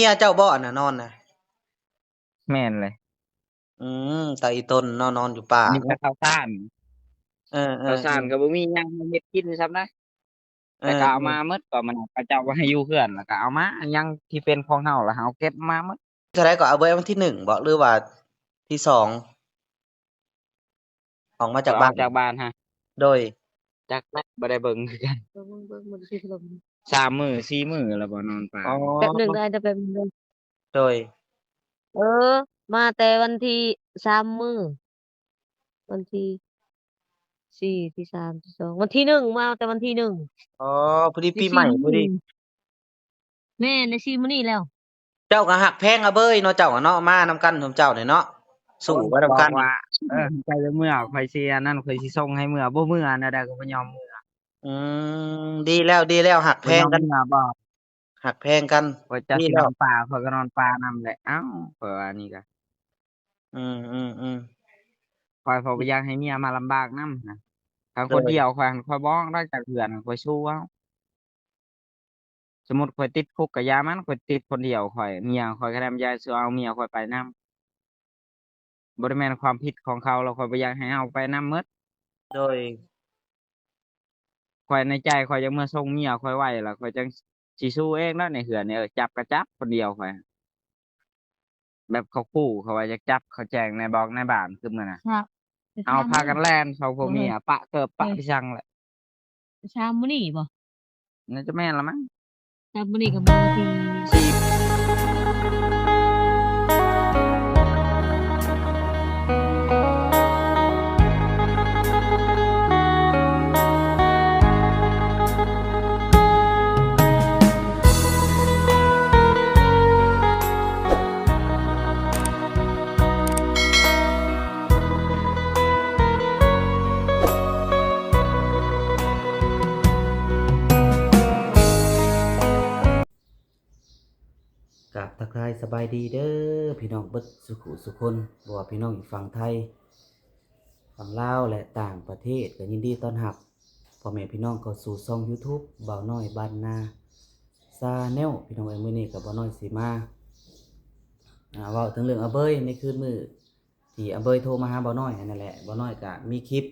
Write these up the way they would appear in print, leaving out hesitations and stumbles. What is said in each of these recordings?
เมียเจ้าบ่อนน่ะนอนน่ะแม่นเลยอืตาอีต้นนอนอยู่ป่าอันนี้ก็เนาะข้าวสารเอข้าวสารก็อๆบ่มีหยังให้เฮ็ดกินซ้ำนะๆเอแต่ก็เอามาอหมดก็มันเขาเจ้าบ่ให้อยู่เฮือนแล้วก็เอามาอันหยังที่เป็นของเฮาแล้วเฮาเก็บมาหมดๆเท่าไรก็เอาไว้วันที่1บ่หรือว่าที่2ออกมาจากบ้านพอออกจากบ้านฮะโดยจักแล้วบ่ได้เบิ่งคือกันเบิ่งมันสิถล่ม3มื้อ4มื้อแล้วบ่นอนป่าอ๋อนี่แป๊บหนึ่งได้แต่แป๊บหนึ่งโดยเออมาแต่วันที่3มื้อวันที่4ที่3ที่2วันที่1มาแต่วันที่1อ๋อพอดีได้ปีใหม่4พอดีมื้อแม่นได้4มื้อนี้แล้วเจ้าก็ฮักแพงอะเบ้ยเนาะเจ้าอะเนาะมานำกันซุมเจ้านี่เนาะสู้โอ้ยไปนำกันบอกว่าใจเมื่อข่อยสิอันนั้นข่อยสิส่งให้เมื่อบ่เมื่อแนวใดก็บ่ยอมเมื่ออืดีแล้วฮักแพบ่ยอมงกันเมื่อบ่ฮักแพงกันข่อยจะดีแล้วสินอนป่าข่อยก็นอนป่านำแหละเอ้าข่อยว่านี่ก็อืมๆๆข่อยบ่อยากให้เมียมาลำบากนำนะคันโดยคนเดียวข่อยบ่ได้จากเพื่อนข่อยสู้เอาสมมุติข่อยติดคุกก็อย่ามันข่อยติดคนเดียวข่อยเมียข่อยก็นำยาสิเอาเมียข่อยไปนำบ่ได้แม่นความผิดของเขาแล้วข่อยบ่อยากให้เอาไปนำหมดโดยข่อยในใจข่อยอยากเมื่อส่งเมียข่อยไว้แล้วข่อยจังสิสู้เองเนาะในเฮือนนี่จับก็จับคนเดียวข่อยแบบเขาขู่เขาว่าจะจับเขาแจ้งในบอกในบ้านคือมื้อน่ะครับเอาพากันแล่น2ผัวบ่เฮ้ยเมียปะเกิบปะพิชังแหละมื้อนี้บ่น่าจะแม่นละมั้งมื้อนี้ก็บ่วันที่4กับทักทายสบายดีเด้อพี่น้องเบิดสุขุสุคนบ่ว่าพี่น้องอยู่ฝั่งไทยฝั่งลาวและต่างประเทศก็ยินดีต้อนรับพ่อแม่พี่น้องเข้าสู่ช่อง YouTube บ่าวน้อยบ้านนาชาแนลพี่น้องเอ้ยมื้อนี้ก็บ่าวน้อยสิมาเว้าถึงเรื่องอาเบยในคืนมื้อที่อาเบยโทรมาหาบ่าวน้อยนั่นแหละบ่าวน้อยก็มีคลิป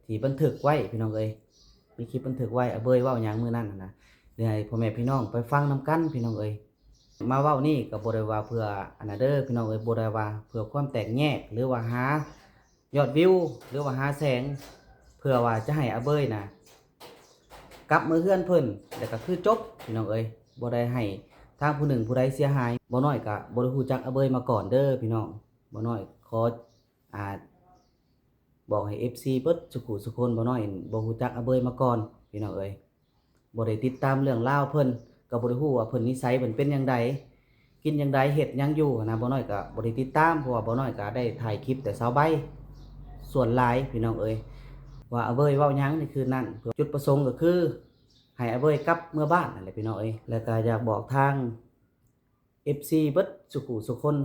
ที่บันทึกไว้พี่น้องเอ้ยมีคลิปบันทึกไว้อาเบยเว้าหยังมื้อนั้นน่ะนะเดี๋ยวให้พ่อแม่พี่น้องไปฟังนำกันพี่น้องเอ้ย มาเว้านี่ก็บ่ได้ว่าเพื่ออันนั้นเด้อพี่น้องเอ้ยบ่ได้ว่าเพื่อความแตกแยกหรือว่าหายอดวิวหรือว่าหาแสงเพื่อว่าจะให้อาเบยน่ะกลับมือเฮือนเพิ่นแล้วก็คือจบพี่น้องเอ้ยบ่ได้ให้ทางผู้หนึ่งผู้ใดเสียหายบ่น้อยก็บ่ได้รู้จักอาเบยมาก่อนเด้อพี่น้องบ่น้อยขออ่าบอกให้ FC เบิดสุขุสุคนบ่น้อยบ่รู้จักอาเบยมาก่อนพี่น้องเอ้ยบ่ได้ติดตามเรื่องราวเพิ่นก็บ่ได้ฮู้ว่าเพิ่นนิสัยเพิ่นเป็นจังได กินหยังใดเฮ็ดหยังอยู่นะบ่น้อยก็บ่ได้ติดตามเพราะว่าบ่น้อยก็ได้ถ่ายคลิปแต่เช้าใบส่วนหลายพี่น้องเอ้ยว่าอาเว้ยเว้าหยังนี่คือนั่นเพื่อจุดประสงค์ก็คือให้อาเว้ยกลับเมื่อบ้านนั่นแหละพี่น้องเอ้ยแล้วก็อยากบอกทาง FC เบิดสุขุสุคน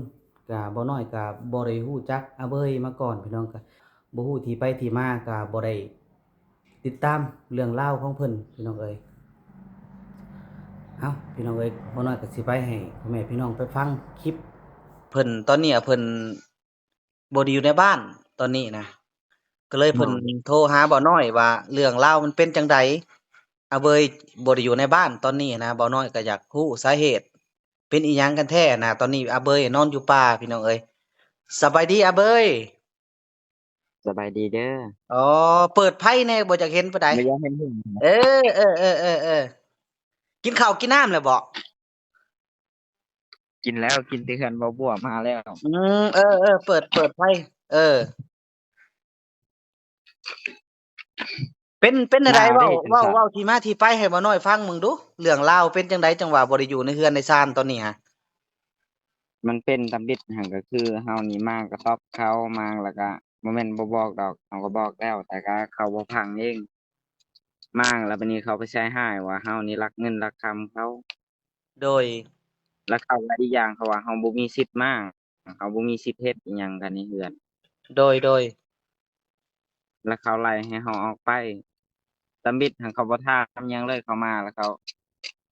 ก็บ่น้อยก็บ่ได้ฮู้จักอาเว้ยมาก่อนพี่น้องก็บ่ฮู้ที่ไปที่มาก็บ่ได้ติดตามเรื่องราวของเพิ่นพี่น้องเอ้ย เอาพี่น้องเอ้ยบ่น้อยก็สิไปให้พ่อแม่พี่น้องไปฟังคลิปเพิ่นตอนเนี้ยเพิ่นบ่ได้อยู่ในบ้านตอนนี้นะก็เลยเพิ่นเนาะโทรหาบ่น้อยว่าเรื่องราวมันเป็นจั่งใดอาเบยบ่ได้อยู่ในบ้านตอนนี้นะบ่น้อยก็อยากรู้สาเหตุเป็นอิหยังกันแท้นะตอนนี้อาเบยนอนอยู่ป่าพี่น้องเอ้ยสบายดีอาเบยสบายดีเด้ออ๋อเปิดไผแหน่บ่จักเห็นปานใดบ่อยากเห็นหุ่นเออๆๆๆๆกินข้าวกินน้ำแล้วบ่กินแล้วกินแต่เฮือนบ่บัวมาแล้วอืเออๆเปิดไผเออ เป็นจั่งใดหนาวเว้าเด้จังซั่นเว้าเว้าที่มาที่ไปให้บ่น้อยฟังมึงดูเรื่องราวเป็นจั่งใดจังว่าบ่ได้อยู่ในเรือนในชานตอนนี้หั้นมันเป็นตามบิดหั้นก็คือเฮานี่มากระทบเขามาแล้วก็บ่แม่นบ่บอกดอกเฮาก็บอกแล้วแต่ก็เขาบ่ฟังเองมาแล้วบัดนี้เขาไปใช้ร้ายว่าเฮานี่ลักเงินลักคำเขา โดยแล้วเขาว่าอีกอย่างเขาว่าเราบ่มีสิทธิ์มาเขาบ่มีสิทธิ์เฮ็ดอิหยังกันในเรือนโดยแล้วเขาไล่ให้เราออกไปตำบิดหั้นเขาบ่ถามหยังเลยเขามาแล้วเขา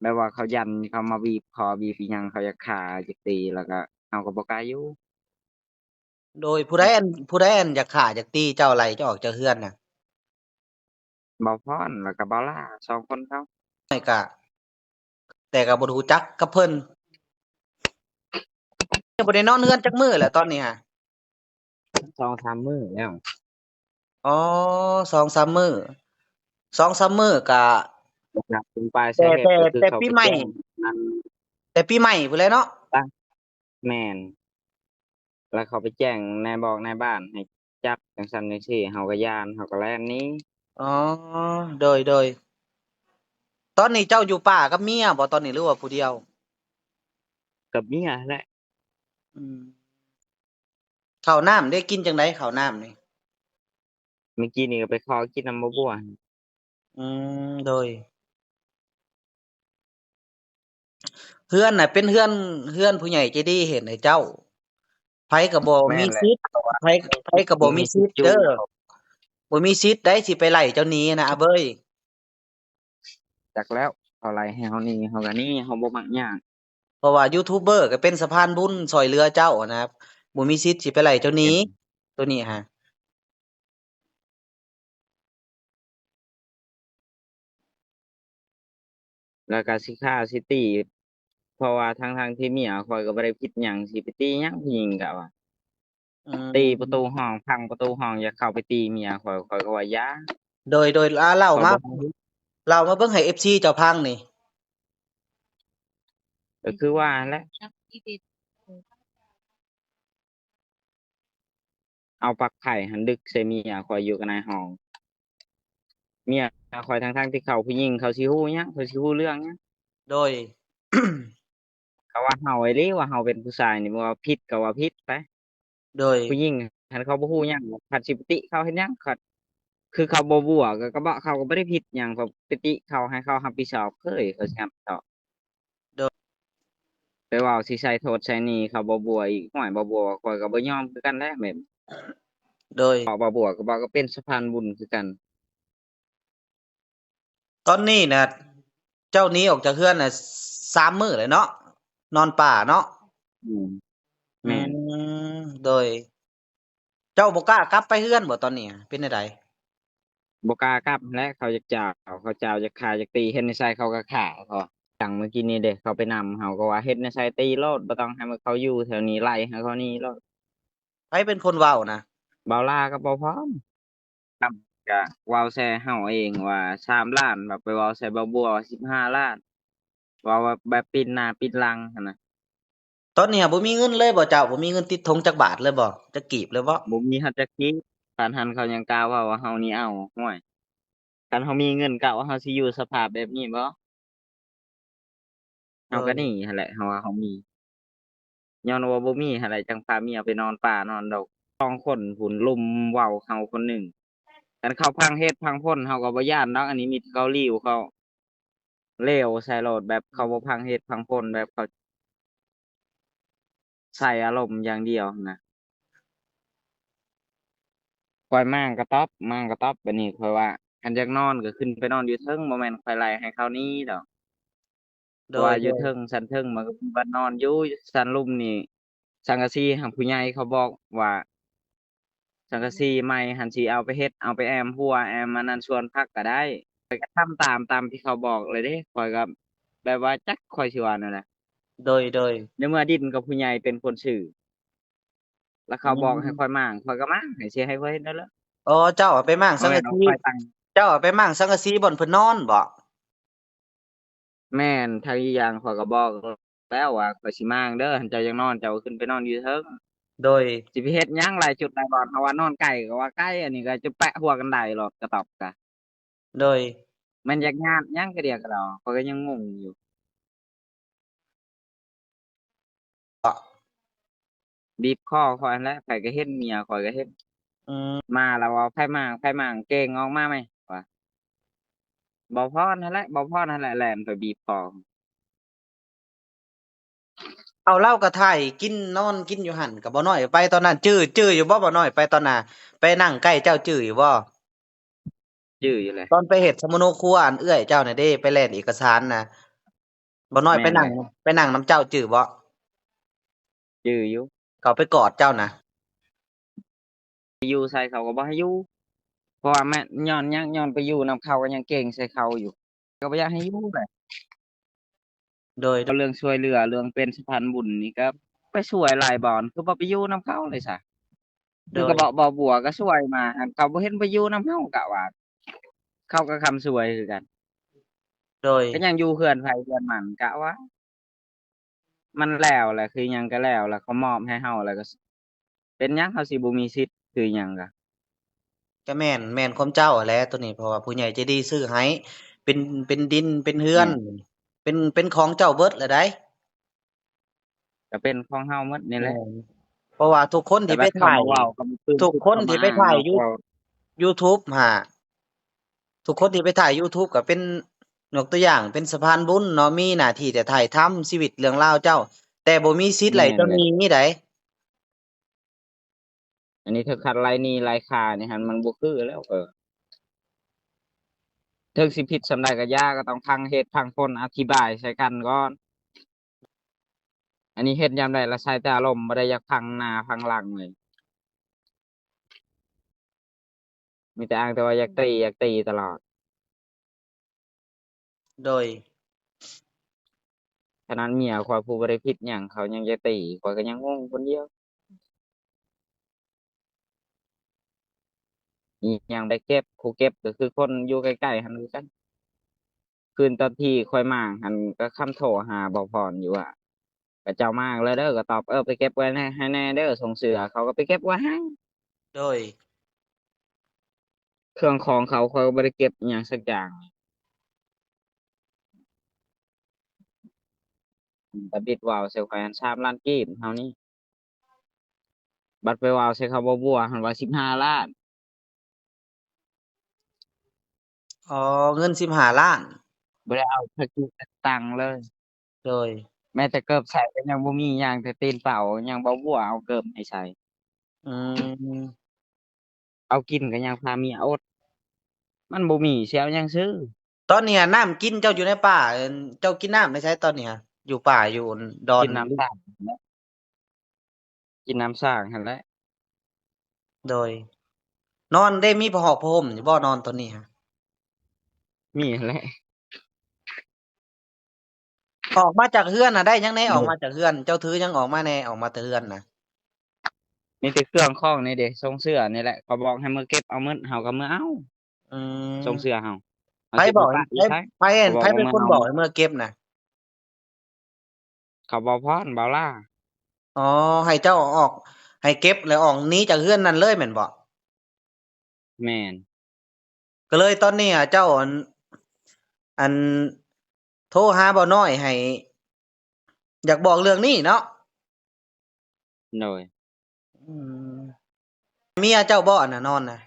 แบบว่าเขายันเขามาบีบคอบีบอิหยังเขาอยากฆ่าอยากตีแล้วก็เฮาก็บ่กล้าอยู่โดยผู้ใดอันอยากฆ่าอยากตีเจ้าไล่เจ้าออกจากเรือนน่ะเบาพรแล้วก็เบาล่าสองคนเขา ไม่ก็แต่ก็บ่รู้จักกับเพิ่นยังบ่ได้นอนเรือนจักมื้อแหละตอนนี้ฮะ 2-3มื้อแล้วอ๋อ2-3มื้อ2-3มื้อก็ครับเป็นปลายสาแต่แต่เหตุก็คือแต่เขาปีใหม่ไปแจ้งอันแต่ปีใหม่พู้นแหล้วเนาะตั้งแม่นแล้วเขาไปแจ้งนายบอกนายบ้านให้จับจังซั่นจังซี่เฮาก็ย้านเฮาก็แล่นหนีอ๋อโดยตอนนี้เจ้าอยู่ป่ากับเมียบ่ตอนนี้หรือว่าผู้เดียวกับเมียแหละอืมข้าวน้ำได้กินจั่งใดข้าวน้ำนี่เมื่อกี้นี่ก็ไปขอกินน้ำมะบัวอืโดยเรือนน่ะเป็นเรือนผู้ใหญ่ใจดีเฮ็ดให้เจ้าไผก็บ่แม่นแหละมีสิทธิ์ไผก็บ่บ่มีมีสิสิทธิ์อยู่ทธิ์เด้อบ่มีสิทธิ์ได้สิไปไล่เจ้าหนีนะอาเบ้ยจักแล้วเขาไล่ให้เฮาหนีเฮาก็หนีเฮาบ่มักยากเพราะว่ายูทูบเบอร์ก็เป็นสะพานบุญช่วยเหลือเจ้าอะนะครับบ่มีสิทธิ์สิไปไล่เจ้าหนีแม่นตัวนี้หั้นแล้วก็สิฆ่าสิตีเพราะว่าทั้งๆที่เมียข้อยก็บ่ได้ผิดหยังสิไปตีหยังผู้หญิงก็ว่าอืตีประตูมห้องพังประตูห้องอย่าเข้าไปตีเมียข้อยก็ว่าอย่าโดยเล่ามาข้อยบ่ให้เล่ามาเบิ่งให้ FC เจ้าพังนี่ก็คือว่าแหละ เอาปลั๊กไผ่หันดึกใส่เมียข้อยอยู่กับนายห้องเมียข้อยทั้งๆที่เขาผู้หญิงเขาสิฮู้หยังเขาสิฮู้เรื่องหยังโดย เขาว่าเฮาไอ้หลีว่าเฮาเป็นผู้ชายนี่บ่ว่าผิดก็ว่าผิดไปโดยผู้หญิงคันเขาบ่ฮู้หยังคันสิไปติเขาเฮ็ดหยังคันคือเขาบ่บัวก็บ่เขาก็บ่ได้ผิดหยังก็ไปติเขาให้เขารับผิดชอบเขาสิรับผิดชอบโดยไปเว้าสิใส่โทษใส่หนี้เขาบ่บัวอีกห้วยบ่บัวข้อยก็บ่ยอมคือกันแหละแม่นโดยเว้าบ่บัวก็บ่ก็เป็นสะพานบุญคือกันตอนนี้น่ะเจ้าหนีออกจากเรือนน่ะ3มื้อแล้วเนาะนอนป่าเนาะอืมอืแม่น โดยเจ้าบ่กล้ากลับไปเรือนบ่ตอนนี้เป็นจั่งใดบ่กล้ากลับหั้นแหละเขาอยากจ้าวเขาเจ้าอยากฆ่าอยากตีเฮ็ดในไสเขาก็ฆ่าเขาจังเมื่อกี้นี้เด้เขาไปนำเขาก็ว่าเฮ็ดในไสตีโลดบ่ต้องให้มันเขาอยู่แถวนี้ไล่ให้เขาหนีโลดไผเป็นคนเว้านะเบาล่าก็บ่พร้อมครับก็เว้าใส่เฮาเองว่า3,000,000แบบไปเว้าใส่บ่าวบัวว่า15,000,000เว้าว่าแบบปิดหน้าปิดหลังหั้นน่ะตอนนี้บ่มีเงินเลยบ่เจ้าบ่มีเงินติดธงจักบาทเลยบ่จักกีบเลยบ่บ่มีฮอดจักกี้ปานหั้นเขายังกล้าเว้าว่าเฮานี่เอาฮ้วยคันเฮามีเงินกะว่าเฮาสิอยู่สภาพแบบนี้บ่โดเฮาก็หนียหั้นแหละเฮาว่าเฮามี ย้อนว่าบ่มีหั้นแหละจังพาเมียไปนอนป่านอนดงคนพู้นรุมเว้าเฮาคนหนึ่งคันเขาพังเฮ็ดพังพ้นเฮาก็บ่ย้านดอกอันนี้มีแต่เขาหลิ่วเขาเหลวใส่โลดแบบเขาบ่พังเฮ็ดพังพ้นแบบเขาใส่อารมณ์อย่างเดียวหั้นนะข้อยม่างกระต๊อบบัดนี้ข้อยว่าคันอยากนอนก็ขึ้นไปนอนอยู่เทิงบ่แม่นข้อยไล่ให้เขาหนีดอกเพโดราะว่ายอยู่เทิงซั้นเทิงมันก็มีบ่อนนอนอยู่ซั้นลุ่มนี่สังกะสีหั้นผู้ใหญ่เขาบอกว่า สังกะสีใหม่หั้นสิเอาไปเฮ็ดเอาไปแอมหัวแอมอันนั้นสวนผักก็ได้ข้อยก็ทำตามที่เขาบอกเลยเด้ข้อยก็แบบว่าจักข้อยสิว่าแนวใดโดยในเมื่อดินกับผู้ใหญ่เป็นคนซื้อแล้วอืเขาบอกให้ข้อยมมางข้อยก็มางให้สิให้ข้อยเฮ็ดนั่นแหละอ๋อเจ้าอะไปม่างบ่แม่นว่าสังกะสีข้อยตั้งเจ้าอะไปม่างสังกะสีบ่อนเพิ่นนอนบ่แม่นทั้งอีกอย่างข้อยก็บอกแล้วว่าข้อยสิมางเด้อหั้นเจ้าอยากนอนเจ้าก็ขึ้นไปนอนอยู่เทิงโดยสิไปเฮ็ดหยังหลายจุดหลายบ่อนเพราะว่านอนใกล้ก็ว่าใกล้อันนี้ก็จะแปะหัวกันได้หรอกกระต๊อบก็โดยมันอยากญาติหยังกะเดียกะดอกข้อยก็ยังงงอยู่ อบีบคอข้อยหั้นแหล้วข้อยก็เห็นเมียข้อยก็เห็นอืมมาแล้วว่าไผมาเก่งออกมาไหมว่าบ่พรนั่นแหละบ่พรนั่นแหละแล่นไปบีบคอเอาเหล้ากับไทยกินนอนกินอยู่หั่นกับบ่น้อยไปตอนนั้นจื้ออยู่บ่บ่น้อยไปตอนน่ะไปนั่งใกล้เจ้าจื้ออยู่บ่จื้ออยู่แหละตอนไปเฮ็ดสมโนครัวอันเอื้อยเจ้าน่ะเด้ไปแล่นเอกสารน่ะ บ่น้อยแม่นเลยไปนั่งนำเจ้าจื้อบ่จื้ออยู่เขาไปกอดเจ้าน่ะไปอยู่ใส่เขาก็บ่ให้อยู่เพราะว่าแม่นย้อนหยังย้อนไปอยู่นำเขาก็ยังเก่งใส่เขาอยู่ก็บ่อยากให้อยู่แหละโดยเรื่องช่วยเหลือเรื่องเป็นสะพานบุญนี่ก็ไปช่วยหลายบ่อนคือบ่ไปอยู่นำเขาเลยซะโดยคือกระเบาะบ่อบัวก็ช่วยมาหั้นเขาบ่เห็นไปอยู่นำเราก็ว่าเขาก็คำช่วยคือกันโดยก็ยังอยู่เฮือนไผเฮือนมันกะว่ามันแล้วแหละคือหยังก็แล้วแล้วเขามอบให้เฮาแล้วก็เป็นหยังเฮาสิบ่มีสิทธิ์คือหยังก็ก็แม่นความเจ้าแหละตัวนี้เพราะว่าผู้ใหญ่ใจดีซื้อให้เป็นดินเป็นเรือนแม่นเป็นของเจ้าเบิดแล้วได้ก็เป็นของเฮาหมดนี่แหละแม่นเพราะว่าทุกคนแต่ที่ไปบัดเขาถ่ายมาเว้าก็บ่คืนทุกคิดคนที่เข้ามาอ้างไปถ่ายเนาะเว้ายูทูบหาทุกคนที่ไปถ่ายยูทูบก็เป็นยกตัวอย่างเป็นสะพานบุญเนาะมีหน้าที่แต่ถ่ายทำชีวิตเรื่องราวเจ้าแต่บ่มีสิทธิ์ไหลแม่นเจ้าเลยนี้นี่ไดอันนี้ถ้าคัดรายหนี้รายค่านี่หั่นมันบ่คือแล้วถึงสิผิดส่ำใดก็อย่าก็ต้องฟังเหตุฟังผลอธิบายใส่กันก่อนอันนี้เฮ็ดยามใดแล้วใช้แต่อารมณ์บ่ได้อยากฟังหน้าฟังหลังเลยมีแต่อ้างแต่ว่าอยากตีตลอด โดยฉะนั้นเมียข้อยผู้บ่ได้ผิดหยังเขายังจะตีข้อยก็ยังงงคนเดียวอีกอย่างได้เก็บผู้เก็บก็คือคนอยู่ใกล้ๆหั้นคือกันคืนตอนที่ข้อยมาหั้นก็คำโทรหาบ่พรอยู่ว่าก็เจ้ามาแล้วเด้อก็ตอบไปเก็บไว้แน่ให้แน่เด้อส่งเสือเขาก็ไปเก็บไว้ให้โดยเครื่องของเขาข้อยก็บ่ได้เก็บอิหยังสักอย่างแต่บิดว่าวใส่ข้อยหั้น3,000,000กีบเท่านี้บัดไปว่าวใส่เขาบ่บัวหั้นว่า15,000,000อ๋อเงิน15,000,000บ่ได้เอาสักจุสักตังค์เลยโดยแม้แต่เกิบใส่ก็ยังบ่มีย่างแต่ตีนเปล่ายังบ่บัวเอาเกิบให้ใส่อืมเอากินก็ยังพาเมียอดมันบ่มีสิเอาหยังซื้อตอนเนี้ยน้ำกินเจ้าอยู่ในป่าเจ้ากินน้ำได้ไสตอนเนี้ยอยู่ป่าอยู่ดอนกินน้ำสร้างหั้นแหละกินน้ำสร้างหั่นแหละโดยนอนได้มีผ้าหอกผ้าห่มอยู่บ่นอนตอนนี้ฮะมีหั้นแหละออกมาจากเรือนน่ะได้หยังแหน่ออกมาโดจากเรือนเจ้าถือหยังออกมาแหน่ออกมาแต่เรือนน่ะมีแต่เครื่องของนี่เด้ส่งเสื้อนี่แหละเขาบอกให้มาเก็บเอาหมดเฮาก็มาเอาอืส่งเสื้มอเฮาเฮาไผบอกสิไปปะอยู่ไสเขาบไผอกว่าเป็นคนมาเอาหมดบอกให้เมื่อเก็บน่ะเขาบ่พรบ่ล่าอ๋อให้เจ้าออกให้เก็บแล้วออกหนีจากเรือนนั้นเลยแม่นบ่แม่นก็เลยตอนนี้อะเจ้าอันโทรหาเบาน้อยให้อยากบอกเรื่องนี้เนาะโดยอืมเมียเจ้าบ่อันน่ะนอนน่ะ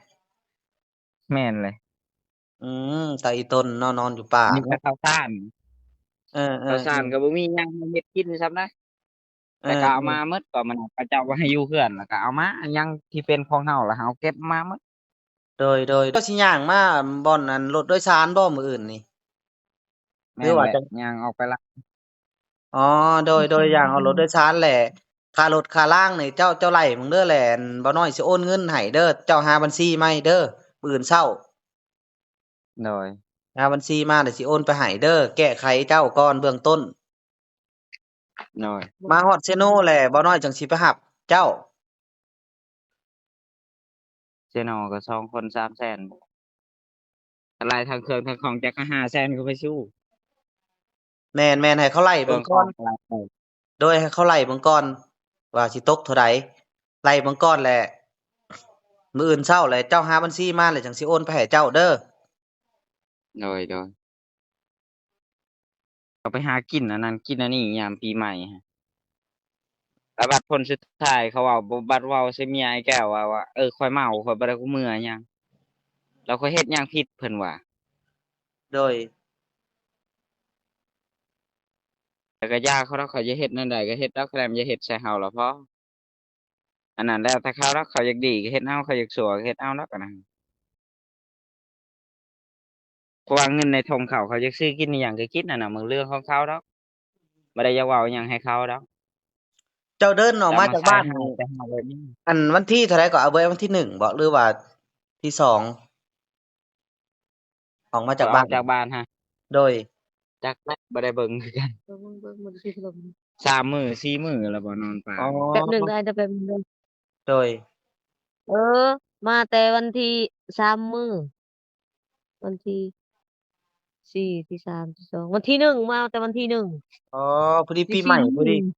แม่นเลยอืตาอีตนเนาะนอนอยู่ป่ามีแต่เนาะข้าวสารเออข้าวสารก็ๆบ่มีหยังให้เฮ็ดกินซ้ำนะๆเอแต่ก็เอาอมาหมดก็มันเขาเจ้าบ่ให้อยู่เฮือนแล้วก็เอามาอันหยังที่เป็นของเฮาแล้วเฮาเก็บมาหมดโดยเจ้าสิย่างมาบ่อนอันรถโดยสารบ่มื้ออื่นนี่หรืแม่นแหละอว่าจั่งย่างออกไปละ อ๋อโดยย่างเอารถโดยสารแหละค่ารถค่าล่างนี่เจ้าไล่มึงเด้อแหละอั่นบ่น้อยสิโอนเงินให้เด้อเจ้าหาบัญชีมาให้เด้อมื้ออื่นเช้าโดยหาบัญชีมาเดี๋ยวสิโอนไปให้เด้อแก้ไขเจ้าก่อนเบื้องต้นโดยมาฮอดเซโนแหละบ่น้อยจั่งสิไปรับเจ้า เจ๊นอก็2คน300,000ถ้าหลายทั้งเครื่องทั้งของจักก็500,000ก็ไปสู้แม่นให้เขาไล่เครื่องขเบิ่งก่อนองหลายไปโดยให้เขาไล่เบิ่งก่อนว่าสิตกเท่าใดไล่เบิ่งก่อนแหละมื้ออื่นเช้าแหละเจ้าหาบัญชีมาแล้วจั่งสิโอนไปให้เจ้าเด้อโดยเอาไปหากินอันนั้นกินอันนี้ยามปีใหม่ฮะแล้วบัดพ้นสุดท้ายเขาเว้าบ่บัดเว้าใส่เมียไอ้แก้วว่าข้อยเมาข้อยบ่ได้คูเมื่อหยังแล้วข้อยเฮ็ดหยังผิดเพิ่นว่าโดยแต่ก็ย่าเขาดอกเขาจะเฮ็ดแนวใดก็เฮ็ดดอกแค่มันอย่าเฮ็ดใส่เฮาล่ะพออันนั้นแล้วแต่เขาดอกเขาอยากดีก็เฮ็ดเอาเขาอยากชั่วก็เฮ็ดเอาดอกอันนั้นเพราะว่าเงินในธงเขาอยากซื้อกินอิหยังก็กินนั่นน่ะมันเรื่องของเขาดอก บ่ได้อยากเว้าหยังให้เขาดอกเจ้าเดินออกแต่มามาใส่จากบ้านให้แต่เฮาแบบนี้อันวันที่เท่าไรก็เอาไว้วันที่1บ่หรือว่าที่2ออกมาข้อยออกจากบ้านจากบ้านหั้นโดยจักแหล้วบ่ได้เบิ่งคือกันเบิ่งสิถล่ม3มื้อ4มื้อแล้วบ่นอนป่าอ๋อนี่แป๊บหนึ่งได้แต่แป๊บหนึงเด้อโดยเออมาแต่วันที่3มื้อวันที่4ที่3ที่2วันที่1มาแต่วันที่1อ๋อพอดีได้ปีให4ม่พอดีมื้อ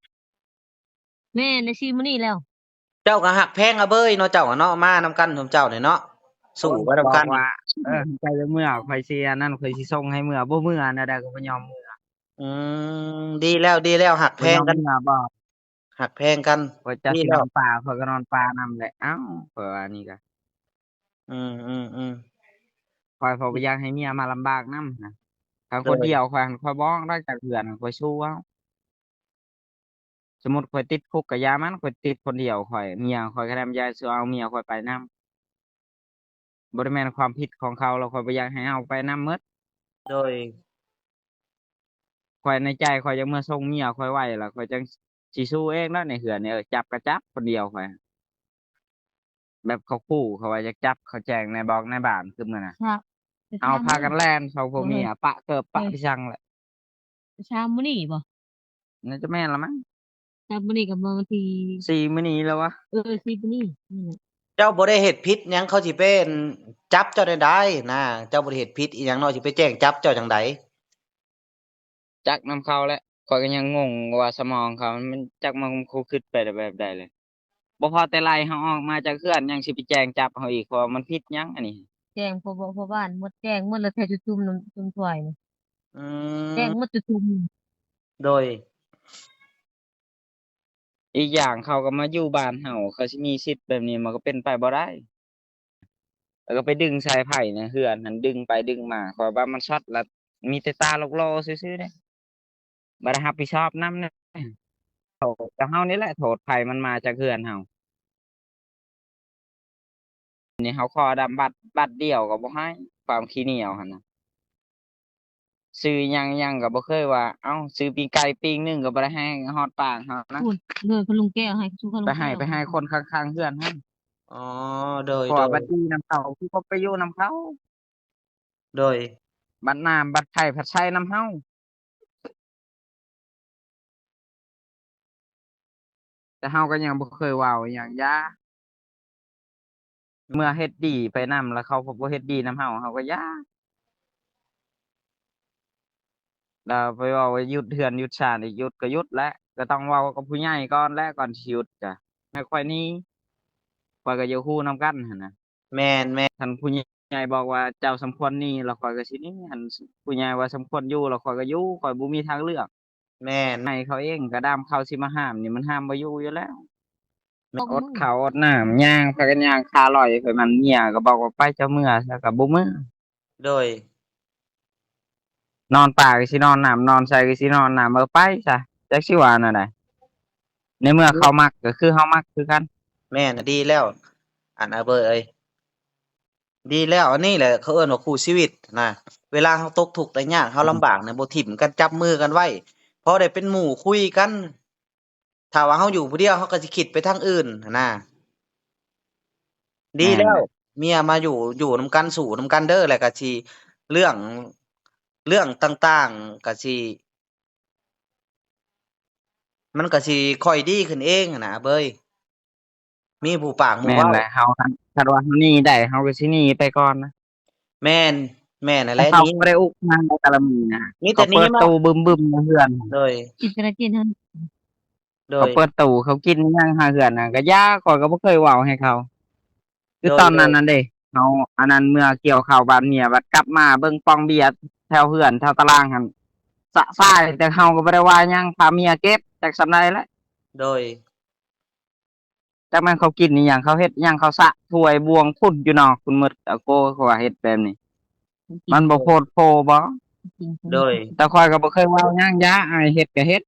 แม่นได้4มื้อนี้แล้วเจ้าก็ฮักแพงอะเบ้ยเนาะเจ้าอะเนาะมานำกันซุมเจ้านี่เนาะโอ้สู้ยไปนำกันบอกว่าใจจะเมื่อข่อยสิอันนั้นข่อยสิส่งให้เมื่อบ่เมื่อแนวใดก็บ่ยอมเมื่ออืดีแล้วฮักแพบ่ยอมงกันเมื่อบ่ฮักแพงกันข่อยจะดีแล้วสินอนป่าข่อยก็นอนป่านำแหละอ้าวข่อยว่านี่ก็อืมๆข่อยบ่อยากให้เมียมาลำบากนำนะถ้าๆโดยคนเดียวข่อยบ่ได้จากเพื่อนข่อยสู้เอาสมมุติข่อยติดคุกก็อย่ามันข่อยติดคนเดียวข่อยเมียข่อยก็นำยาสิเอาเมียข่อยไปนำบ่ได้แม่นความผิดของเขาแล้วข่อยบ่อยากให้เอาไปนำหมดโดยข่อยในใจข่อยยังเมื่อส่งเมียข่อยไว้ล่ะข่อยจังสิสู้เองเนาะในเหือนนี่จับก็จับคนเดียวข่อย แบบเขาขู่เขาว่าจะจับเขาแจ้งในบอกในบ้านคือมื้อน่ะครับแต่เอาพามื้อกันแล่น2ผัวบ่เฮ้ยเมียปะเกิบปะเฮ้ยพิชังแหละมื้อนี้บ่น่าจะแม่นละมั้งมื้อนี้ก็มาวันที่4มื้อนี้แล้ววะ4มื้อนี้นี่แหละเจ้าบ่ได้เฮ็ดผิดหยังเขาสิไปอั่นจับเจ้าได้นะเจ้าบ่ได้เฮ็ดผิดอิหยังเนาะสิไปแจ้งจับเจ้าจั่งใดจักนำเขาแหละข้อยก็ยังงงว่าสมองเขามันจักมันคงคิดไปได้แบบใดเลยบ่พอแต่ไล่เฮาออกมาจากเรือนยังสิไปแจ้งจับเฮาอีกเพราะว่ามันผิดหยังอันนี้แจ้งพ่อบ้านหมดแจ้งหมดแล้วแท้จุจุ่มน้ำจุ่มถ้วยนี่อืแจ้งหมดมจุจุ่มโดยอีกอย่างเขาก็มาอยู่บ้านเฮาเขาสิมีสิทธิ์แบบนี้มันก็เป็นไปบ่ได้แล้วก็ไปดึงสายไผ่ในเรือนหั้นดึงไปดึงมาข้อยว่ามันช็อตแล้วมีแต่ตาโลกๆซื่อๆเดะบ่ได้รับผิดชอบนำเดะ แต่เฮานี่แหละโทษภัยมันมาจากเรือนเฮานี่เฮาขอดำบัตรเดียวก็บ่ให้ความขี้เหนียวหั่นน่ะซื้อหยังๆก็บ่เคยว่าเอ้าซื้อปิ้งไก่ปิ้งหนึ่งก็บ่ได้ให้ฮอดปากเฮานะพูดเลยคุณลุงแก้วให้สู้คุณไปให้ลุงแก้วไปให้คนข้างๆเรือนหั่นอ๋อโดยขอบัตรดีนำเขาคือบ่ไปอยู่นำเขาโดยบัตรน้ำบัตรไผผัดใช้นำเฮาแต่เฮาก็ยังบ่เคยเว้าอิหยังอย่าเมื่อเฮ็ดดีไปนำแล้วเขาก็บ่เฮ็ดดีนำเฮาก็อย่าแล้วไปเว้าว่าหยุดเรือนหยุดชาติอีกหยุดก็หยุดแหล้วก็ต้องเว้ากับผู้ใหญ่ก่อนแหล้วก่อนสิหยุดก็ให้ค่อยหนี ข้อยก็อยู่คู่นำกันหั่นน่ะแม่นคันผู้ใหญ่บอกว่าเจ้าสมควรหนี้แล้วข้อยก็สิหนี้คันผู้ใหญ่ว่าสมควรอยู่แล้วข้อยก็อยู่ข้อยบ่มีทางเลือกแม่นให้เขาเองก็ดามเขาสิมาห้ามนี่มันห้ามบ่อยู่แล้วตกอดมือข้าวอดน้ำย่างพากันย่างขาลอยไปมันเมียก็บอกว่าไปเจ้าเมื่อซะก็บ่มื้อโดยนอนป่าก็สินอนน้ำนอนไสก็สินอนน้ำไปซะจักสิว่าแนวใดในเมื่อเขามักก็คือเฮามักคือกันแม่นดีแล้วอันอาเบยเอ้ยดีแล้วอันนี้แหละเขาเอิ้นว่าคู่ชีวิตนะเวลาเราตกทุกข์ได้ยากเราลำบากเนี่ยบ่ถิ้มกันจับมือกันไว้พอได้เป็นหมู่คุยกันถ้าว่าเราอยู่ผู้เดียวเราก็สิคิดไปทางอื่นหั้นนะดีแล้วแม่นแหละเมียมาอยู่นำกันสู้นำกันเด้อแล้วก็สิเรื่องเรื่องต่างๆก็สิมันก็สิค่อยดีขึ้นเองหั้นน่ะอาเบยมีผู้ปากหมู่แม่นเว้าแหละเฮาคันว่าเฮาหนีได้เฮาก็สิหนีไปก่อนนะ แม่นแม่นนั่นแหแต่เขาละหนีบ่ได้อุกมาแต่ละมื้อนะมีแต่เขาหนีมาเปิดตู้บึ้มๆในเรือนโดยกินกระเจียนเท่านั้นโดยเขาเปิดตู้เขากินอิหยังหาเรือนน่ะก็ย่าข้อยก็บ่เคยเว้าให้เขาคือตอนนั้นนั่นเด้เขาอันนั้นเมื่อเกี่ยวข้าวบ้านเมียบัดกลับมาเบิ่งปองเบียร์แถวเรือนแถวตารางหั่นสะซ้ายแต่เขาก็บ่ได้ว่าหยังพาเมียเก็บจักส่ำใดแหล้วโดยจักแม่นเขากินอิหยังเขาเฮ็ดอิหยังเขาสระถ้วยบวงพุ่นอยู่นอกพุ่นหมดอะโกเขาว่าเฮ็ดแบบนี้กินมันบ่โพดโพบ่กินโดยแต่ข้อยก็บ่เคยเว้าหยังย่าอ้ายเฮ็ดก็เฮ็ด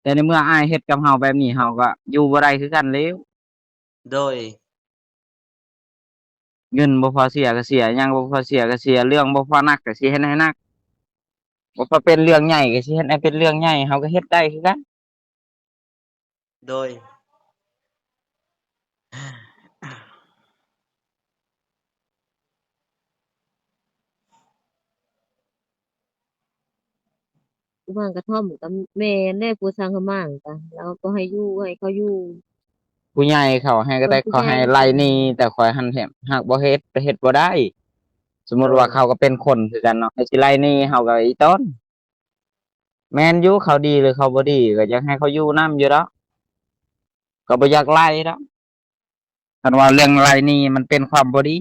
แต่ในเมื่ออ้ายเฮ็ดกับเฮาแบบนี้เฮาก็อยู่บ่ได้คือกันแหล้วโดยเงินบ่พอเสียก็เสียหยังบ่พอเสียก็เสียเรื่องบ่พอนักก็สิเฮ็ดให้นัก บ่พอเป็นเรื่องใหญ่ก็สิเฮ็ดให้เป็นเรื่องใหญ่เฮาก็เฮ็ดได้คือกัน โดย บ้านกระท่อมกับแม่แน่ผู้สร้างเขามางกันแล้วก็ให้อยู่ให้เขาอยู่ผู้ใหญ่เขาให้ก็ส่วนได้เขาผู้ใหญ่ให้ไล่หนี้แต่ข้อยหั้นแหมหากบ่เฮ็ดก็เฮ็ดบ่ได้ สมมุโดติว่ายเขาก็เป็นคนคือกันเนาะให้สิไล่หนี้เฮาก็อีต้นแม่นอยู่เขาดีหรือเขาบ่ดีก็อยากให้เขาอยู่นำอยู่ดอกก็บ่อยากไล่ดอกคันว่าเรื่องไล่หนี้มันเป็นความบ่ดี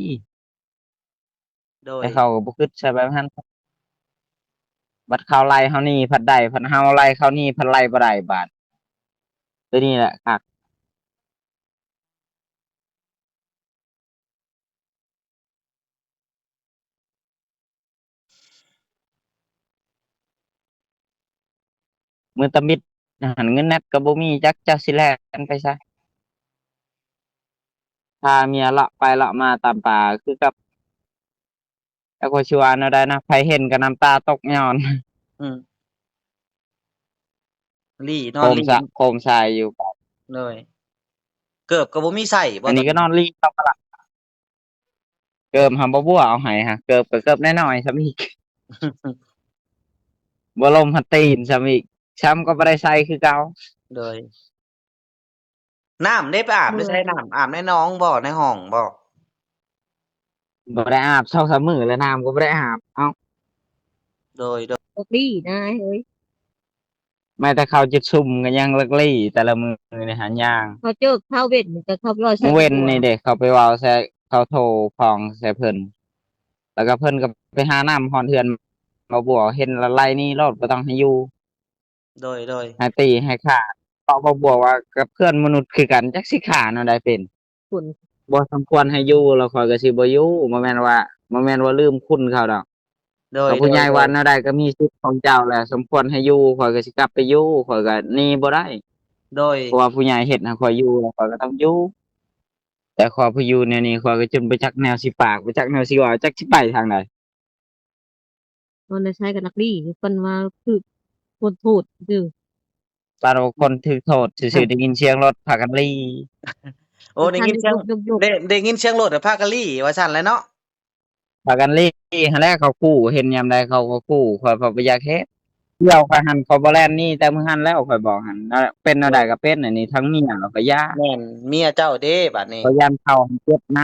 โดยแต่เขาก็บ่คิดใช่แบบนั้นบัดเขาไล่เฮาหนี้พัดได้พัดเฮาไล่เขาหนี้พัดไล่บ่ได้บาดตัวนี้แหละคักมื้อตะมิดหันเงินแนตก็บ่มีจักเจ้าสิแลกกันไปซะพาเมียเลาะไปเลาะมาตามป่าคือกับแล้วก็สิว่าแนวใดนะไผเห็นก็น้ำตาตกย้อน อืมลี่นอนลี่โคมทรายอยู่เลยเกือบก็บ่มีใช้บ่อันนี้ก็ตอนนี้นอนรีต้องกะละเกิบหำบ่บัวเอาให้ฮะเกิบก็เกิบน้อยๆซ้ำอีกบ่ลมหัดตีนซ้ำอีกช้ำก็บ่ได้ใส่คือเก่าเลยน้ำได้ไปอาบได้เมื่อยใช้น้ำอาบในหนองบ่ในห้องบ่ บ่ได้อาบ2-3มื้อแล้วน้ำก็บ่ได้อาบเอ้าโดยตกดีนะเฮ้ยแม้แต่เขาจะซุ่มก็ยังเลิกลี้แต่ละมื้อนี่หันย่างเขาเจอข้าวเบ็ดมันก็เข้าร้อยใส่มื้อเว้นกระบัวนี่เด้เขาไปเว้าใส่เขาโทรพ้องใส่เพิ่นแล้วก็เพิ่นก็ไปหาน้ำฮอดเฮือนมาบัวเห็นละไลนี่โลดบ่ต้องให้อยู่โดยให้ตีให้ฆ่าเพราะบ่บัวว่ากับเพื่อนมนุษย์คือกันจักสิฆ่าแนวใดเป็น ฝุ่นบ่สมควรให้อยู่แล้วข้อยก็สิบ่อยู่บ่แม่นว่าลืมคุณเขาดอกโดยก็โดผู้ใหญ่ว่ายโดยแนวใดก็มีสิทธิ์ของเจ้าแหละสมควรให้อยู่ข้อยก็สิกลับไปอยู่ข้อยก็หนีบ่ได้โดยเพราะว่าผู้ใหญ่เฮ็ดให้ข้อยอยู่แล้วข้อยก็ต้องอยู่แต่ข้อยผู้อยู่แนวนี้ข้อยก็จนบ่จักแนวสิปากบ่จักแนวสิเว้าจักสิไปทางใดตอนได้ใช้กับนักดีเพิ่นว่าคือคนโทษคือปานว่าคนถูกโทษซื่อๆได้ยินเสียงรถพากันลี้โอ้ได้ท่านยินเสียงยกได้ยินเสียงรถอะพากันลี่ว่าซั่นแหละเนาะพากันลี้หั้นแหละเขากู้เห็นยามใดเขาก็กู้ข้อยก็บ่อยากเฮ็ดเที่ยวข้อยหั้นข้อยบ่แล่นหนี้แต่มื้อหั้นแล้วข้อยบอกหั้นเป็นแนวใดก็เป็นอันนี้ทั้งเมียแล้วก็ย้านแม่นเมียเจ้าเด้บัดนี้ข้อยย้านเขาเจ็บน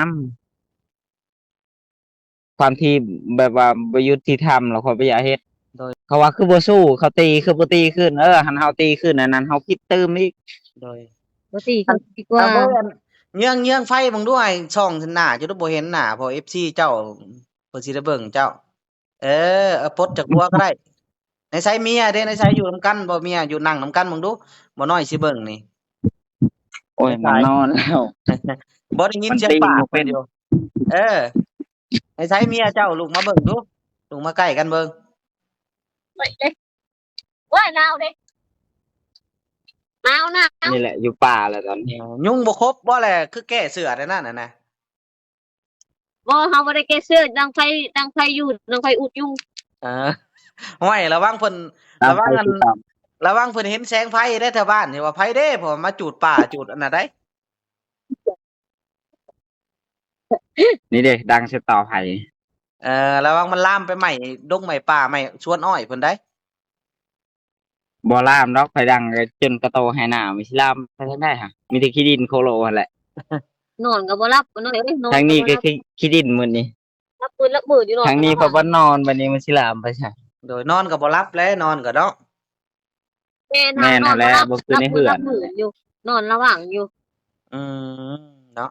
ำ ความที่แบบว่าบ่ยุติธรรมแล้วข้อยบ่อยากเฮ็ดโดยเขาว่าคือบ่สู้เขาตีคือบ่ตีขึ้นหั้นเฮาตีขึ้นอันนั้นเฮาผิดตื่มอีกโดยบ่ตีอันเขาดีกว่าเบิ่งอันเยื้องไฟเบิ่งดูให้ช่องฉันหน้าจะได้บ่เห็นหน้าเพราะ FC เจ้าเพิ่นสิได้เบิ่งเจ้าเออเอาปลดจากรั้วก็ได้ในไสเมียเด้ในไสอยู่นำกันบ่เมียอยู่นั่งนำกันเบิ่งดูบ่น้อยสิเบิ่งนี่โอ้ในสาย ยมันนอนแล้ว บ่ได้ยินมันเสียงปากตีบ่เป็นเพิ่นอยู่เออในไสเมียเจ้าลูกมาเบิ่งดูลูกมาใกล้กันเบิ่งว้ายหนาวเด้หนาวหนาว นี่แหละอยู่ป่าแหละตอนนี้ยุงบ่ครบบ่แหละคือแก้เสือได้นั่นน่ะนะบ่เฮาบ่ได้แก้เสื้อดังไฟอยู่ดังไฟอุดยุงเออห้วยระวังเพิ่นตามไประวังอันสิตามระวังเพิ่นเห็นแสงไฟเด้อแถวบ้านที่ว่าไผเด้เพราะว่ามาจูดป่าจูดอันน่ะได้นี่เด้ดังสิต่อไผระวังมันลามไปไหม้ดงไหม้ป่าไหม้สวนอ้อยเพิ่นได้บ่ลามดอกไผดังก็จนกระโตให้หน้าไม่สิลามไปทางใดหะมีแต่ขี้ดินโคโลนั่นแหละนอนก็บ่หลับบ่นอนเอ้ยนอนทางนี้ก็ก็บ่หลับขี้ดินมื้อนี้รับปืนรับมืออยู่นอนทางก็บ่หลับนี้เพราะว่านอนบัดนี้มันสิลามไปไสโดยนอนก็บ่หลับแลนอนก็เนาะแม่นเฮาแม่นนั่นแหละนอนบ่หลับบ่คือรับในเรือนปืนรับมืออยู่นอนระหว่างอยู่อืมเนาะ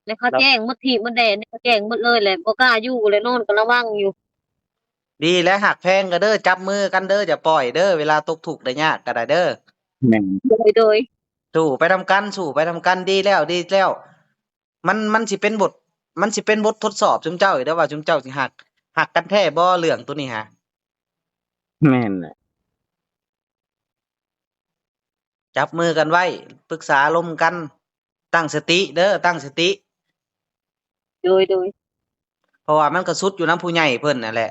แล้วเขาแล้วแจ้งหมดที่หมดแดนเขาแจ้งหมดเลยแหละบ่กล้าอยู่เลยนอนก็ระวังอยู่ดีแล้วหักแพงก็เด้อจับมือกันเด้ออย่าปล่อยเด้อเวลาตกทุกข์ได้ยากก็ได้เด้อ แม่นโดยสู้ไปทำกันดีแล้วดีแล้วมันสิเป็นบทมันสิเป็นบททดสอบซุมเจ้าอีกเด้อว่าซุมเจ้าสิหักกันแท้บ่เรื่องตัวนี้หะแม่นแหละจับมือกันไว้ปรึกษาลมณ์กันตั้งสติเด้อตั้งสติโดยเพราะว่ามันก็สุดอยู่นำผู้ใหญ่เพิ่นนั่นแหละ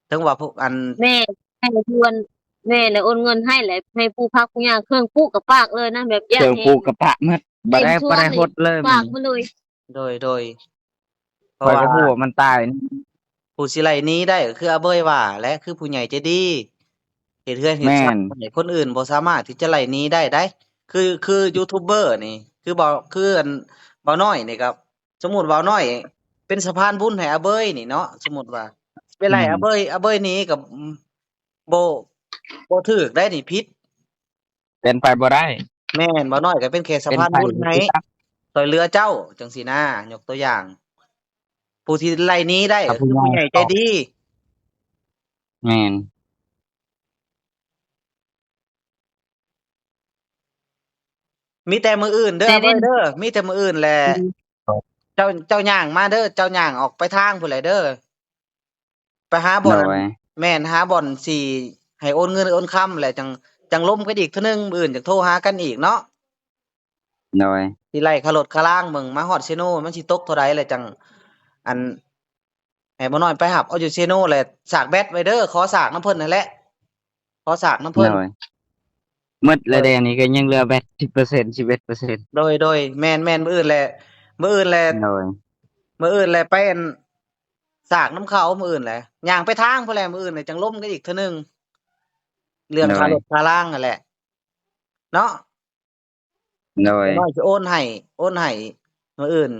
ถึงว่าพวกอัน แม่ให้ทวนแม่เลยโอนเงินให้แหละให้ผู้พักผู้ยากเครื่องปลูกกับปากเลยนะแบบเครื่องยากแฮงปลูกกระปะหมดบ่เต็มได้บ่ได้สวนนี่หดเลยปามื้อนี้กมาเลยโดยเพราะว่าข้อยก็ฮู้ว่ามันตายผู้สิไล่หนี้ได้ก็คืออาเบยว่าและคือผู้ใหญ่ใจดีเฮ็ดเรือนเฮ็ดแม่ชานติให้คนอื่นบ่สามารถที่จะไล่หนี้ได้คือยูทูบเบอร์นี่คือบ่คืออันบ่าวน้อยนี่ครับสมมุติบ่าวน้อยเป็นสะพานบุญให้อาเบยนี่เนาะสมมุติว่าไปไล่อืมอาเบยหนีก็บ่บ่ถูกได้นี่ผิดเป็นไปบ่ได้แม่นบ่าวน้อยก็เป็นแค่สะเป็นไปพานบุญให้คือกันช่วยเหลือเจ้าจังซี้นะยกตัวอย่างผู้ที่ไล่หนี้ได้ถ้าผู้ใหญ่ก็คือผู้ใหญ่ใจเขาดี แม่นมีแต่มื้ออื่นเด้อแต่เว้นเบ้ยเด้อมีแต่มื้ออื่นแหละเจ้าย่างมาเด้อเจ้าย่างออกไปทางพู้นแหละเด้อไปหาบ่โดอนอันยแม่นหาบ่อนสิให้โอนเงินโอนคำแหละจังล้มกันอีกเทื่อหนึ่งมื้ออื่นจังโทรหากันอีกเนาะโดยสิไล่ค่ารถค่าล่างเบิ่งมาฮอดเซโนมันสิตกเท่าใดแหละจังอันให้บ่น้อยไปรับเอาอยู่เซโนแหละสากแบตไว้เด้อขอสากน้ำเพิ่นนั่นแหละขอสากน้ำโดเพิ่นยหมดโดยแล้วเดะนี่ก็ยังเหลือแบต10% 11%โดยแม่นมื้ออื่นแหละมื้ออื่นแหละ โดยมื้ออื่นแหละไปอั่นสากน้ำเขามื้ออื่นแหละย่างไปทางพู้นแหละมื้ออื่นน่ะจังล้มกันอีกเทื่อหนึ่งเรื่องโดยค่ารถค่าล่างนั่นแหละเนาะโดยเดี๋ยวน้อยสิโอนให้มื้ออื่น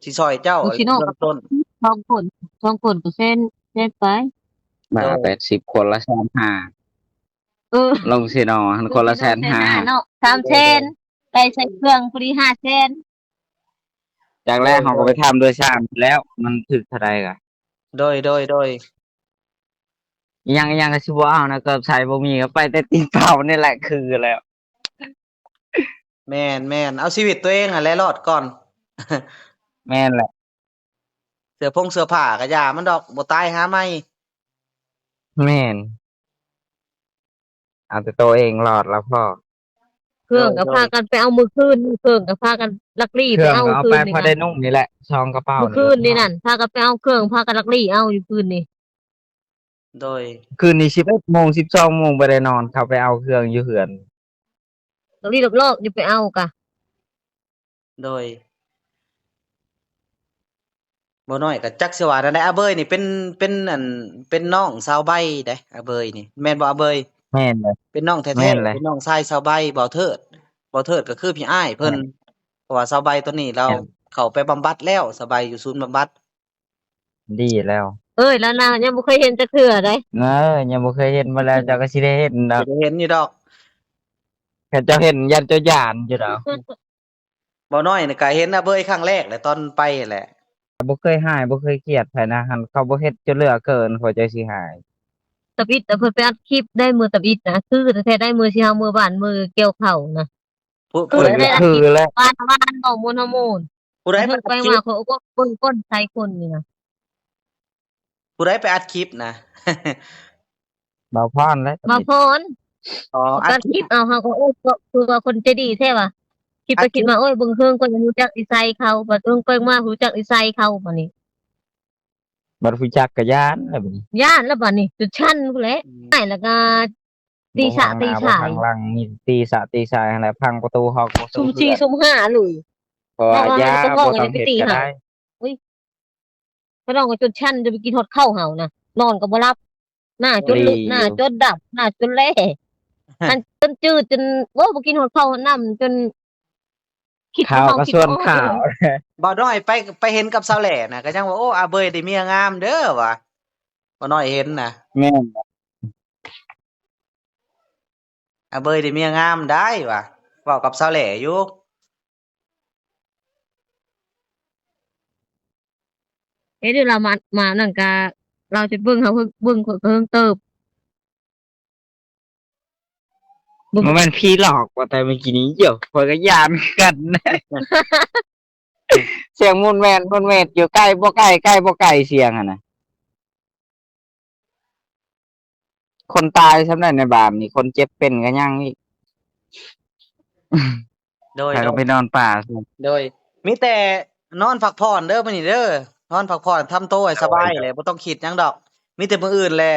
สิช่วยเจ้าลูกชิโน่ก็เบื้องต้น2 คนก็เซ็นไปบ่าโดย80คนละ150,000เออลงสิเนาะลูคนละกชิโน่150,000150,000เนาะ3โดยได้ใช้เครื่องพอดี500,000จากแรกเขาก็ไปทำโดยชามแล้วมันถึกเท่าใดกะโดยยังก็สิบ่เอานะก็ใช้บ่มีก็ไปแต่ตีนเปล่านี่แหละคือแล้วแม่นเอาชีวิตตัวเองอะแหละรอดก่อน แม่นแหละเสื้อผ้าก็อย่ามันดอกบ่ตายหาใหม่แม่นเอาแต่ตัวเองรอดแล้วพอเครื่องก็โดยพากันไปเอามื้อคืนเครื่องก็พากันลักลี่เครื่องไปเอาก็เอาไปพอคืนนี่นะได้นุ่งนี่แหละซองกระเป๋ามื้อนี่ก็พอคืนนี่นั่นพากันไปเอาเครื่องพากันลักลี่เอาอยู่คืนนี่โดยคืนนี้11 โมง 12 โมงบ่ได้นอนเขาไปเอาเครื่องอยู่เฮือนลักลี่ลอกๆอยู่ไปเอากะโดยบ่น้อยก็จักสิว่าจั่งใดอาเบยนี่เป็นอันเป็นน้องสาวใบเด้อาเบยนี่แม่นบ่อาเบย แม่นเลยเป็นน้องแท้แม่นเลยๆเป็นน้องชายสาวใบเบาเทิดเบาเทิดก็คือพี่อ้ายเพิ่นแม่นเพราะว่าสาวใบตัวนี้เราแม่นเข้าไปบำบัดแล้วสาวใบอยู่ศูนย์บำบัดดีแล้วเอ้ยแล้วนางยังบ่เคยเห็นจักเทื่อใดเออยังบ่เคยเห็นมาแล้วเจ้าก็สิได้เห็นดอกสิได้เห็นอยู่ดอกแค่เจ้าเห็นยันเจ้าย้านอยู่ดอก เบาน้อยนี่ก็เห็นอาเบยครั้งแรกแหละตอนไปนั่นแหละบ่เคยหายบ่เคยเครียดไผนะหั้นเขาบ่เฮ็ดจนเหลือเกินเขาจังสิหายตะบิดแต่เพิ่นไปอัดคลิปได้มือตะบิดนะคือแท้ๆได้มือสิเฮามือบ้านมือเกี่ยวข้าวนะคืผู้ผู้ใดอได้อัดคือคลิปแล้วบ้านฮอร์โมนผู้ใดไปเพิ่นไปอัดคลิปมาเขาก็เบิ่งก้นใส่คนนี่นะผู้ใดไปอัดคลิปนะ เบาพรแล้วตอนนี้มาพรอ๋อก็อัดคลิปเอาเฮาก็โอ้ก็คือว่าคนใจดีแท้ว่ะคิดอัดคลิปไปคิดมาโอ้ยเบิ่งเฮิงก็ยังรู้จักนิสัยเขาบัดเอิ้งเปิ้งมารู้จักนิสัยเขาบัดนี้บัดรู้จักก็ย้านแล้วบัดนี้ย้านแล้วบัดนี้จุดชั้นพู้นแหละใช่แล้วก็ตีบ่สะข้างหน้าบ่ตีสายข้างหลังมีตีสะตีสายนั่นแหละพังประตูฮอกบ่ซุ่มสู้เพื่อนสี่ซุ่มห้าเลย เพราะบอกว่าให้ว่ายาเจ้าของอันบ่ต้องนี้ไปตีหาเฮ็ดก็ได้อุ้ยไปน้องก็จนชั้นจะไปกินฮอดข้าวเห่านะนอนก็บ่หลับหน้าจนดีลึกหน้าอยู่จนดำหน้าจนแล่อันจนจืดจนโอ้บ่กินฮอดข้าวฮอดน้ำจนคิดข่าวก็ท้องคิดส่วนบ่ออกข่าว บ่น้อยไปเห็นกับสาวแหล่น่ะก็ยังว่าโอ้อาเบยได้เมียงามเด้อว่ะบ่น้อยเห็นน่ะแม่นอาเบยได้เมียงามได้ว่ะเว้ากับสาวแหล่อยู่เอ๊ะเดี๋ยวเรามานั่นก็เราจะเบิ่งเขาเบิ่งเพิ่มเติบเบิ่งบ่แม่นผีหลอกว่าแต่เมื่อกี้นี้เดี๋ยวข้อยก็ย้านกันนะเสียงม่วนแม่นอยู่ใกล้บ่ใกล้ใกล้บ่ใกล้เสียงอะนะคนตายส่ำนั้นในบ้านนี่คนเจ็บเป็นก็ยังอีก โดย ถ้าโดย ก็ไปนอนป่าซิโดยมีแต่นอนพักผ่อนเด้อมื้อนี้เด้อนอนพักผ่อนทำตัวให้สบายแหละบ่ต้องคิดหยังดอก มีแต่มื้ออื่นแหละ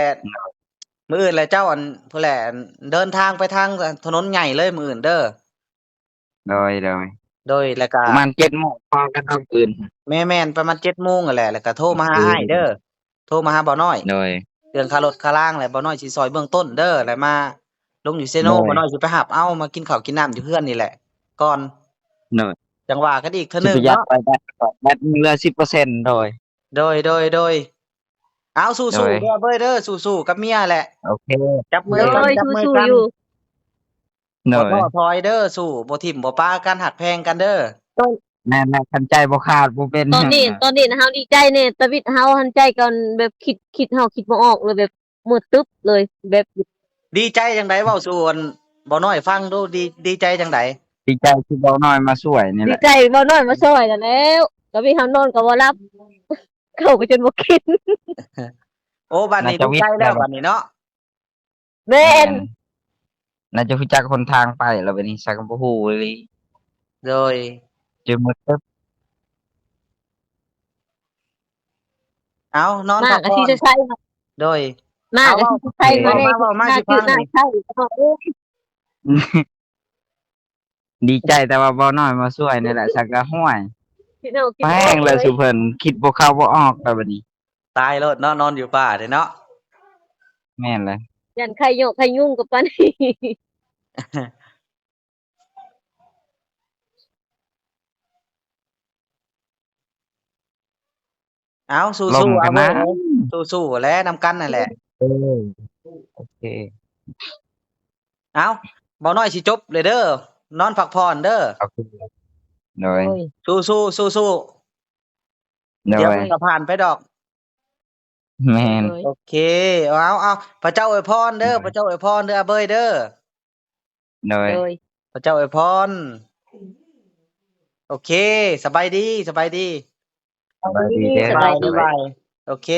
มื้ออื่นแหละเจ้าอันผู้แหละเดินทางไปทางถนนใหญ่เลยมื้ออื่นเด้อโดยโดยแล้วก็ประมาณ7โมงพอกันต้องตื่นแม่นๆประมาณ7โมงนั่นแหละแล้วก็โทรมาหาอ้ายเด้อโทรมาหาบ่าวน้อยโดยเรื่องค่ารถค่าล่างแหละบ่าวน้อยสิซอยเบื้องต้นเด้อแล้วมาลงอยู่เซโนโดยบ่าวน้อยสิไปรับเอามากินข้าวกินน้ำอยู่เฮือนนี่แหละก่อนโดยจังว่ากันอีกเทื่อสิประหยัดหนึ่งเนาะไปแบตเหลือ10%โดยโดยเอาสู้โดยๆเด้อเบ้ยเด้อสู้ๆกับเมียแหละโอเคจับมืโดอกันยจับมือกันสู้ๆอยู่โดบ่ยท้อถอยเด้อสู้บ่ทิ่มบ่ปรากันหักแพงกันเด้อตอนแม่นๆคันใจบ่ขาดบ่เป็นตอนหยังนี้ตอนนี้นะเฮาดีใจเนี่ยตะวิดเฮาหันใจก่อนแบบคิดเฮาคิดบ่ออกเลยแบบมืดตึ๊บเลยแบบ ดีใจจังไดเว้าสู่อันบ่น้อยฟังดูดีใจจังได ดีใจที่เบาน้อยมาช่วยนี่แหละ ดีใจบ่น้อยมาช่วยนั่นแล้วก็มีเฮานอนก็บ่หลับเข้าก็จนบ่กิน โอ้บัดนี้ดีใจแล้วบัดนี้เนาะ แม่น น่าจะรู้จักคนทางไปแล้วบัดนี้สักบ่ฮู้เลย โดย เจอหมดตึ๊บ เอานอน มา พัก ก็ ผ่ สิ อน จะใช้มา โดย มาก็สิจะใช้มาได้ เว้ามาสิ จืด ฟั หน้าง นี่ ใช้ก็โอ้ย ดีใจแต่ว่าเบาน้อยมาช่วยนี่แหละสักก็ห้วย คิดเอาคิด แป้ บ่ออง ก เล เลย ย สุเพิ่นคิดบ่เข้าบ่ออกแล้วบัดนี้ ตายโลดเนาะนอนอยู่ป่าเด้เนาะ แม่นเลย ยันใครโยกใครยุ่งกับปานนี้ เอาสลุ้มๆเอากันนะ เว้ยสู้ๆแหละนำกันนั่นแหละ เออโอเค เอาบ่น้อยสิจบเลยเด้อนอนพักผ่อนเด้อ โอเคโดย โอ้ย สู้ๆ โด เดี๋ยวย มันก็ผ่านไปดอก แม่น โอ้ย โอเคเอาพระเจ้าอวยพรเด้อพระเจ้าอวยพรเด้ออาเบยเด้อ โดย โอ้ย พระเจ้าอวยพรโอเคสบายดี สบายดีเด้อ สบายดี บ๊ายบายโอเค